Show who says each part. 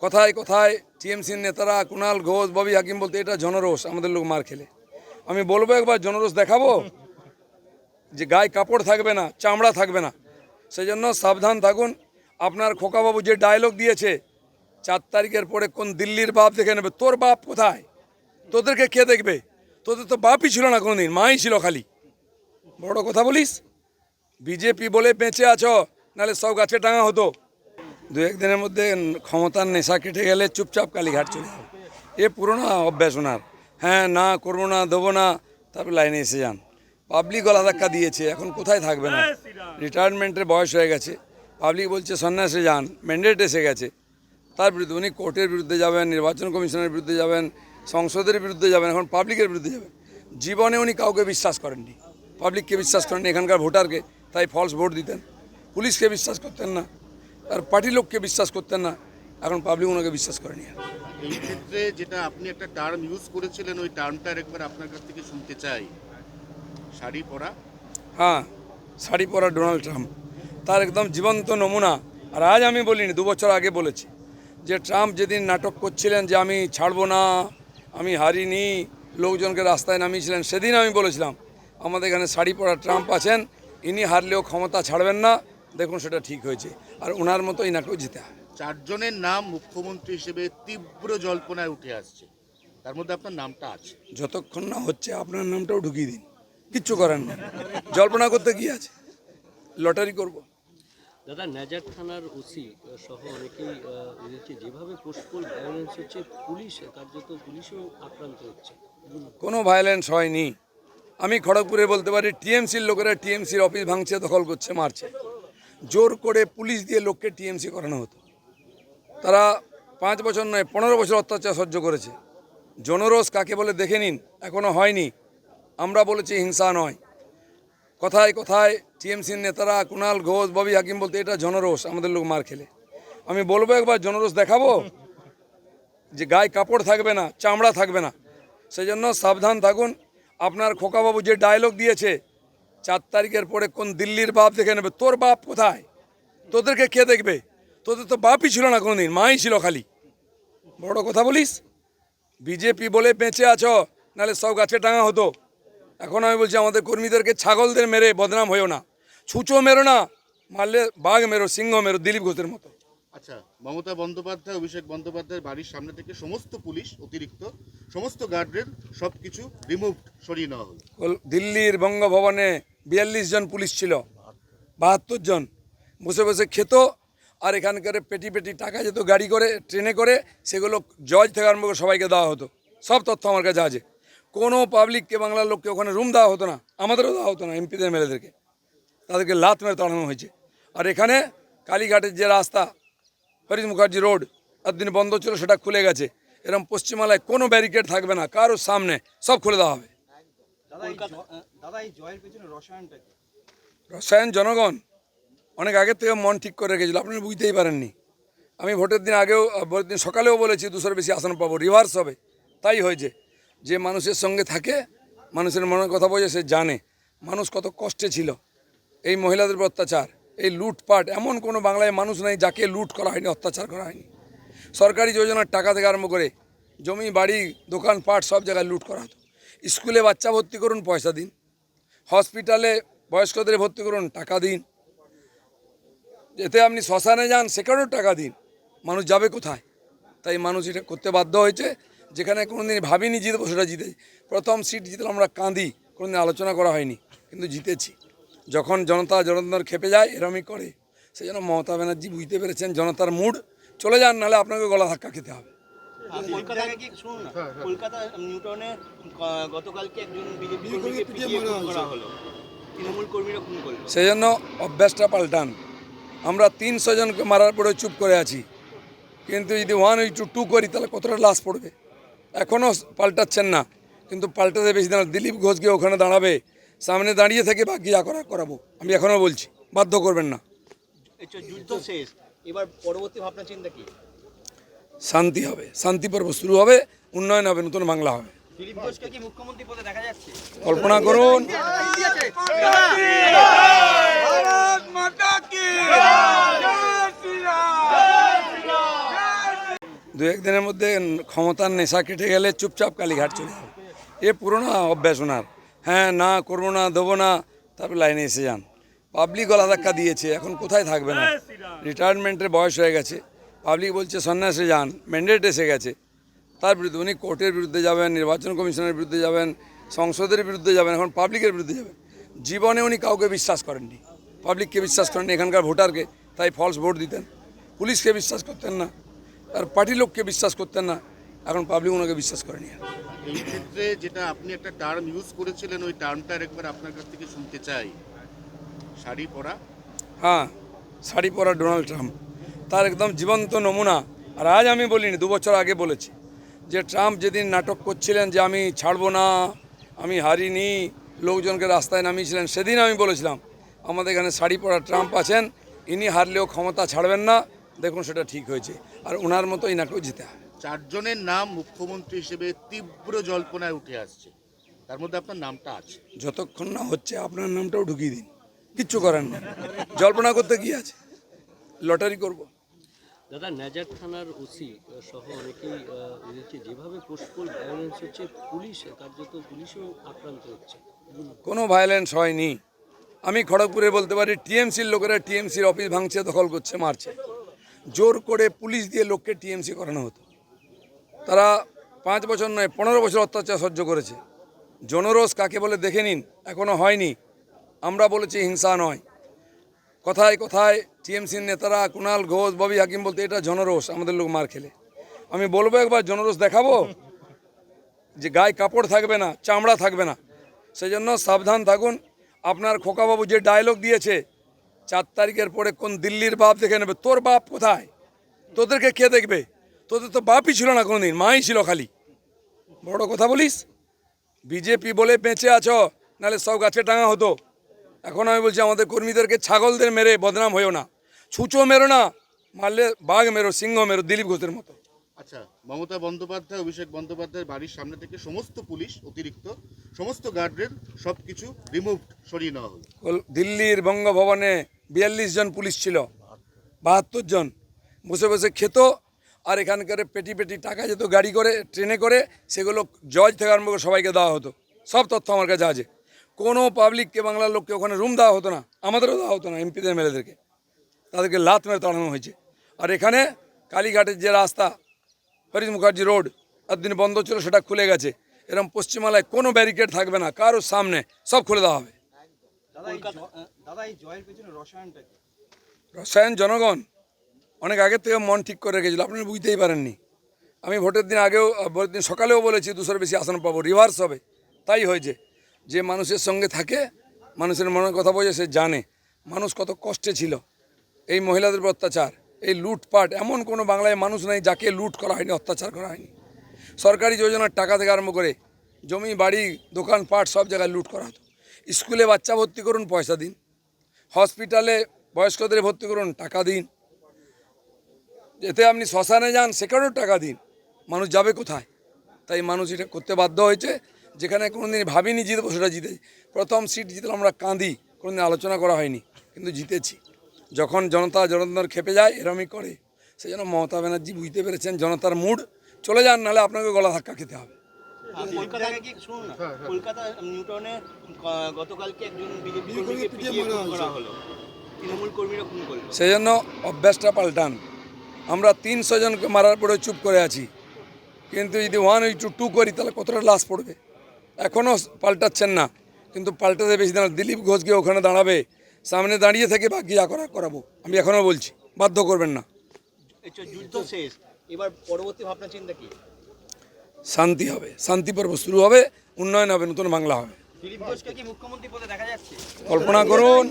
Speaker 1: কথায় কথায় টিএমসির নেতারা কুণাল ঘোষ ববি হাকিম বলতে এটা জনরোষ, আমাদের লোক মার খেলে। আমি বলবো একবার জনরোষ দেখাবো, যে গায়ে কাপড় থাকবে না, চামড়া থাকবে না। সেই জন্য সাবধান থাকুন। আপনার খোকাবাবু যে ডায়লগ দিয়েছে 4 তারিখের পরে কোন দিল্লির বাপ দেখে নেবে, তোর বাপ কোথায়, তোদেরকে কে দেখবে, তোদের তো বাপই ছিল না কোনোদিন, মাই ছিল খালি। বড় কথা বলিস, বিজেপি বলে বেঁচে আছো, নাহলে সব গাছে টাঙা হতো। 2-1 দিনের মধ্যে ক্ষমতার নেশা কেটে গেলে চুপচাপ কালীঘাট চলে যাবে। এ পুরোনো অভ্যাস ওনার। হ্যাঁ, না করবো না, দেবো না, তারপর লাইনে এসে যান। পাবলিক গলা ধাক্কা দিয়েছে, এখন কোথায় থাকবে না, রিটায়ারমেন্টের বয়স হয়ে গেছে। পাবলিক বলছে সন্ন্যাসে যান, ম্যান্ডেট এসে গেছে। তার বিরুদ্ধে উনি কোর্টের বিরুদ্ধে যাবেন, নির্বাচন কমিশনের বিরুদ্ধে যাবেন, সংসদের বিরুদ্ধে যাবেন, এখন পাবলিকের বিরুদ্ধে যাবেন। জীবনে উনি কাউকে বিশ্বাস করেননি, পাবলিককে বিশ্বাস করেননি, এখানকার ভোটারকে, তাই ফলস ভোট দিতেন। পুলিশকে বিশ্বাস করতেন না, আর পার্টি লোককে বিশ্বাস করতেন না, এখন পাবলিক ওনাকে বিশ্বাস করেনি।
Speaker 2: এই ক্ষেত্রে যেটা আপনি একটা টার্ম ইউজ করেছিলেন, ওই টার্মটা একবার আপনার কাছ থেকে শুনতে চাই। শাড়ি পরা।
Speaker 1: হ্যাঁ, শাড়ি পরা ডোনাল্ড ট্রাম্প তার একদম জীবন্ত নমুনা। আর আজ আমি বলিনি, 2 বছর আগে বলেছি যে ট্রাম্প যেদিন নাটক করছিলেন যে আমি ছাড়বো না, আমি হারিনি, লোকজনকে রাস্তায় নামিয়েছিলেন, সেদিন আমি বলেছিলাম আমাদের এখানে শাড়ি পরা ট্রাম্প আছেন, ইনি হারলেও ক্ষমতা ছাড়বেন না। দেখুন সেটা ঠিক হয়েছে, আর ওনার মতো ইনাকেও জিতে হয়।
Speaker 2: 4 জনের নাম মুখ্যমন্ত্রী হিসেবে তীব্র জল্পনায় উঠে আসছে, তার মধ্যে আপনার নামটা আছে।
Speaker 1: যতক্ষণ না হচ্ছে আপনার নামটাও ঢুকিয়ে দিন, কিচ্ছু করেন না, জল্পনা করতে কি আছে, লটারি করব।
Speaker 3: দাদা, নাজার থানার ওসি সহ অনেকেই বলছে যেভাবে পোস্টপোল ভায়োলেন্স হচ্ছে, পুলিশ কার্যত পুলিশও আক্রান্ত হচ্ছে।
Speaker 1: কোনো ভায়োলেন্স হয়নি। আমি খড়গপুরে বলতে পারি টিএমসির লোকেরা টিএমসির অফিস ভাঙছে, দখল করছে, মারছে। জোর করে পুলিশ দিয়ে লোককে টিএমসি করানো হতো। তারা 5 বছর নয় 15 বছর অত্যাচার সহ্য করেছে। জনরোষ কাকে বলে দেখে নিন, এখনও হয়নি। আমরা বলেছি হিংসা নয়। কথায় কথায় টিএমসির নেতারা কুণাল ঘোষ ববি হাকিম বলতে এটা জনরোষ, আমাদের লোক মার খেলে। আমি বলবো একবার জনরোষ দেখাবো, যে গায়ে কাপড় থাকবে না, চামড়া থাকবে না। সেই জন্য সাবধান থাকুন। আপনার খোকাবাবু যে ডায়লগ দিয়েছে 4 তারিখের পরে কোন দিল্লির বাপ দেখে নেবে, তোর বাপ কোথায়, তোদেরকে কে দেখবে, তোদের তো বাপই ছিল না কোনোদিন, মাই ছিল খালি। বড় কথা বলিস, বিজেপি বলে বেঁচে আছো, নাহলে সব গাছে টাঙা হতো। এখন আমি বলছি আমাদের কর্মীদেরকে ছাগলদের মেরে বদনাম হয়েও না, ছুঁচো মেরো না, মারলে বাঘ মেরো, সিংহ মেরো, দিলীপ ঘোষের মতো।
Speaker 2: আচ্ছা, মমতা বন্দ্যোপাধ্যায়, অভিষেক বন্দ্যোপাধ্যায়ের বাড়ির সামনে থেকে সমস্ত পুলিশ, অতিরিক্ত সমস্ত গার্ডরেল সব কিছু রিমুভড, সরিয়ে নেওয়া হলো।
Speaker 1: দিল্লির বঙ্গভবনে 42 জন পুলিশ ছিল, 72 জন বসে বসে খেত, আর এখানকার পেটি পেটি টাকা যেত গাড়ি করে, ট্রেনে করে, সেগুলো জজ থেকে আরম্ভ করে সবাইকে দেওয়া হতো। সব তথ্য আমার কাছে আছে। কোনো পাবলিককে, বাংলার লোককে ওখানে রুম দেওয়া হতো না, আমাদেরও দেওয়া হতো না, এমপিদের মেলেদেরকে, তাদেরকে লাত মেরে তাড়ানো হয়েছে। আর এখানে কালীঘাটের যে রাস্তা হরিশ মুখার্জি রোড এতদিন বন্ধ ছিল, সেটা খুলে গেছে। এরকম পশ্চিমবাংলায় কোনো ব্যারিকেড থাকবে না, কারোর সামনে, সব খুলে দেওয়া হবে। রসায়ন জনগণ অনেক আগের থেকে মন ঠিক করে রেখেছিল, আপনারা বুঝতেই পারেননি। আমি ভোটের দিন আগেও, ভোটের দিন সকালেও বলেছি 200-এর বেশি আসন পাবো, রিভার্স হবে। তাই হয়েছে। যে মানুষের সঙ্গে থাকে, মানুষের মনের কথা বোঝে, সে জানে মানুষ কত কষ্টে ছিল। এই মহিলাদের উপর অত্যাচার, এই লুটপাট, এমন কোনো বাংলায় মানুষ নেই যাকে লুট করা হয়নি, অত্যাচার করা হয়নি। সরকারি যোজনার টাকা থেকে আরম্ভ করে জমি বাড়ি দোকানপাট সব জায়গায় লুট করা হতো। স্কুলে বাচ্চা ভর্তি করুন, পয়সা দিন। হসপিটালে বয়স্কদের ভর্তি করুন, টাকা দিন। এতে আপনি শ্মশানে যান, সেখানেও টাকা দিন। মানুষ যাবে কোথায়? তাই মানুষ এটা করতে বাধ্য হয়েছে। যেখানে কোনোদিন ভাবিনি জিতবো, সেটা জিতেছি। প্রথম সিট জিতলে আমরা কাঁদি, কোনোদিন আলোচনা করা হয়নি, কিন্তু জিতেছি। যখন জনতার খেপে যায়, এরমই করে। সেই জন্য মমতা ব্যানার্জি বুঝতে পেরেছেন জনতার মুড। চলে যান, নাহলে আপনাকে গলা ধাক্কা খেতে হবে।
Speaker 4: কলকাতা নিউটাউনে গতকালকে একজন বিজেপি কর্মীকে পিটিয়ে খুন করা হলো, তৃণমূল কর্মীরা খুন করলো।
Speaker 1: সেই জন্য অভ্যাসটা পাল্টান। আমরা 300 জনকে মারার পরে চুপ করে আছি, কিন্তু যদি 1 to 2 করি তাহলে কতটা লাশ পড়বে। এখনও পাল্টাচ্ছেন না, কিন্তু পাল্টাতে বেশি দিন। দিলীপ ঘোষকে ওখানে দাঁড়াবে, সামনে দাঁড়িয়ে থেকে বাকি যা করাবো। আমি এখনও বলছি, বাধ্য করবেন না।
Speaker 4: যুদ্ধ শেষ, এবার পরবর্তী ভাবনা চিন্তা কি?
Speaker 1: শান্তি হবে, শান্তি পর্ব শুরু হবে, উন্নয়ন হবে, নতুন বাংলা হবে।
Speaker 4: দিলীপ ঘোষকে কি মুখ্যমন্ত্রী পদে দেখা যাচ্ছে?
Speaker 1: কল্পনা করুন। দু একদিনের মধ্যে ক্ষমতার নেশা কেটে গেলে চুপচাপ কালীঘাট চলে যাবে। এ পুরোনো অভ্যাস ওনার। হ্যাঁ, না করবো না, দেবো না, তারপর লাইনে এসে যান। পাবলিক গলা ধাক্কা দিয়েছে, এখন কোথায় থাকবে না? রিটায়ারমেন্টের বয়স হয়ে গেছে, পাবলিক বলছে সন্ন্যাসে যান, ম্যান্ডেট এসে গেছে। তার বিরুদ্ধে উনি কোর্টের বিরুদ্ধে যাবেন, নির্বাচন কমিশনের বিরুদ্ধে যাবেন, সংসদের বিরুদ্ধে যাবেন, এখন পাবলিকের বিরুদ্ধে যাবেন। জীবনে উনি কাউকে বিশ্বাস করেননি, পাবলিককে বিশ্বাস করেননি, এখানকার ভোটারকে, তাই ফলস ভোট দিতেন। পুলিশকে বিশ্বাস করতেন না, আর পার্টি লোককে বিশ্বাস করতেন না, এখন পাবলিক ওনাকে বিশ্বাস করেনি।
Speaker 2: এই ক্ষেত্রে যেটা আপনি একটা টার্ম ইউজ করেছিলেন, ওই টার্মটা একবার আপনার কাছ থেকে শুনতে চাই। শাড়ি পরা।
Speaker 1: হ্যাঁ, শাড়ি পরা ডোনাল্ড ট্রাম্প তার একদম জীবন্ত নমুনা। আর আজ আমি বলিনি, 2 বছর আগে বলেছি যে ট্রাম্প যেদিন নাটক করছিলেন যে আমি ছাড়বো না, আমি হারিনি, লোকজনকে রাস্তায় নামিয়েছিলেন, সেদিন আমি বলেছিলাম আমাদের এখানে শাড়ি পরা ট্রাম্প আছেন, ইনি হারলেও ক্ষমতা ছাড়বেন না। দেখুন সেটা ঠিক হয়েছে, আর ওনার মতো ইনাকেও জিতে হবে।
Speaker 2: 4 জনের নাম মুখ্যমন্ত্রী হিসেবে তীব্র জল্পনায় উঠে আসছে, তার মধ্যে আপনার নামটা আছে।
Speaker 1: যতক্ষণ না হচ্ছে আপনার নামটাও ঢুকিয়ে দিন, কিচ্ছু করেন না, জল্পনা করতে কি আছে, লটারি করব।
Speaker 3: দাদা, নাজার থানার ওসি সহ অনেকেই বলছে যেভাবে পোস্টপোল ভায়োলেন্স হচ্ছে, পুলিশ কার্যত পুলিশও আক্রান্ত হচ্ছে।
Speaker 1: কোনো ভায়োলেন্স হয়নি। আমি খড়গপুরে বলতে পারি টিএমসির লোকেরা টিএমসির অফিস ভাঙছে, দখল করছে, মারছে। জোর করে পুলিশ দিয়ে লোককে টিএমসি করানো হতো। তারা 5 বছর নয় 15 বছর অত্যাচার সহ্য করেছে। জনরোষ কাকে বলে দেখে নিন, এখনও হয়নি। আমরা বলেছি হিংসা নয়। কথায় কথায় টিএমসির নেতারা কুণাল ঘোষ, ববি হাকিম বলতে এটা জনরোষ, আমাদের লোক মার খেলে। আমি বলবো একবার জনরোষ দেখাবো, যে গায়ে কাপড় থাকবে না, চামড়া থাকবে না। সেই জন্য সাবধান থাকুন। আপনার খোকাবাবু যে ডায়লগ দিয়েছে 4 তারিখের পরে কোন দিল্লির বাপ দেখে নেবে, তোর বাপ কোথায়? তোদেরকে কে দেখবে? তোদের তো বাপই ছিল না কোনোদিন, মাই ছিল খালি। বড় কথা বলিস, বিজেপি বলে বেঁচে আছো, নাহলে সব গাছে টাঙা হতো। এখন আমি বলছি আমাদের কর্মীদেরকে ছাগলদের মেরে বদনাম হয়েও না, ছুঁচো মেরো না, মারলে বাঘ মেরো, সিংহ মেরো, দিলীপ ঘোষের মতো।
Speaker 2: আচ্ছা, মমতা বন্দ্যোপাধ্যায়, অভিষেক বন্দ্যোপাধ্যায়ের বাড়ির সামনে থেকে সমস্ত পুলিশ, অতিরিক্ত সমস্ত গার্ডের সব কিছু রিমুভড, সরিয়ে নেওয়া হলো।
Speaker 1: দিল্লির বঙ্গভবনে 42 জন পুলিশ ছিল, 72 জন বসে বসে খেত, আর এখানকার পেটি পেটি টাকা যেত গাড়ি করে, ট্রেনে করে, সেগুলো জজ থেকে আরম্ভ করে সবাইকে দেওয়া হতো। সব তথ্য আমার কাছে আছে। কোনো পাবলিককে, বাংলার লোককে ওখানে রুম দেওয়া হতো না, আমাদেরও দেওয়া হতো না, এমপিদের এমএলএদেরকে, তাদেরকে লাত মেরে তাড়ানো হয়েছে। আর এখানে কালীঘাটের যে রাস্তা হরিশ মুখার্জি রোড একদিন বন্ধ ছিল, সেটা খুলে গেছে। এরকম পশ্চিমবাংলায় কোনো ব্যারিকেড থাকবে না, কারোর সামনে সব খুলে দেওয়া হবে। রসায়ন জনগণ অনেক আগের থেকে মন ঠিক করে রেখেছিল, আপনারা বুঝতেই পারেননি। আমি ভোটের দিন আগেও, ভোটের দিন সকালেও বলেছি 200-এর বেশি আসন পাবো, রিভার্স হবে। তাই হয়েছে। যে মানুষের সঙ্গে থাকে, মানুষের মনের কথা বোঝে, সে জানে মানুষ কত কষ্টে ছিল। এই মহিলাদের উপর অত্যাচার, এই লুটপাট, এমন কোনো বাংলায় মানুষ নাই যাকে লুট করা হয়নি, অত্যাচার করা হয়নি। সরকারি যোজনার টাকা থেকে আরম্ভ করে জমি, বাড়ি, দোকানপাট সব জায়গায় লুট করা হতো। স্কুলে বাচ্চা ভর্তি করুন, পয়সা দিন। হসপিটালে বয়স্কদের ভর্তি করুন, টাকা দিন। এতে আপনি শ্মশানে যান, সেখানেও টাকা দিন। মানুষ যাবে কোথায়? তাই মানুষ এটা করতে বাধ্য হয়েছে। যেখানে কোনোদিন ভাবিনি জিতবো, সেটা জিতেছি। প্রথম সিট জিতলাম আমরা কাঁদি, কোনোদিন আলোচনা করা হয়নি, কিন্তু জিতেছি। যখন জনতা জনার্দন খেপে যায়, এরমই করে। সেই জন্য মমতা ব্যানার্জি বুঝতে পেরেছেন জনতার মুড, চলে যান, নাহলে আপনাকে গলা ধাক্কা খেতে হবে।
Speaker 4: কলকাতায় কি শুনুন না, কলকাতা নিউটাউনে গতকালকে একজন বিজেপি কর্মীকে পিটিয়ে খুন করা হলো, তৃণমূল কর্মীরা খুন করলো।
Speaker 1: সেই জন্য অভ্যাসটা পাল্টান। আমরা 300 জনকে মারার পরে চুপ করে আছি, কিন্তু যদি 1 to 2 করি তাহলে কতটা লাশ পড়বে? এখনও পাল্টাচ্ছেন না, কিন্তু পাল্টাতে বেশি দিন। দিলীপ ঘোষকে ওখানে দাঁড়াবে, সামনে দাঁড়িয়ে থেকে বাকি যা করাবো। আমি এখনও বলছি, বাধ্য করবেন না।
Speaker 4: যুদ্ধ শেষ, এবার পরবর্তী ভাবনা চিন্তা কি?
Speaker 1: শান্তি হবে, শান্তি পর্ব শুরু হবে, উন্নয়ন হবে, নতুন বাংলা হবে।
Speaker 4: দিলীপ ঘোষকে কি মুখ্যমন্ত্রী পদে দেখা যাচ্ছে?
Speaker 1: কল্পনা করুন।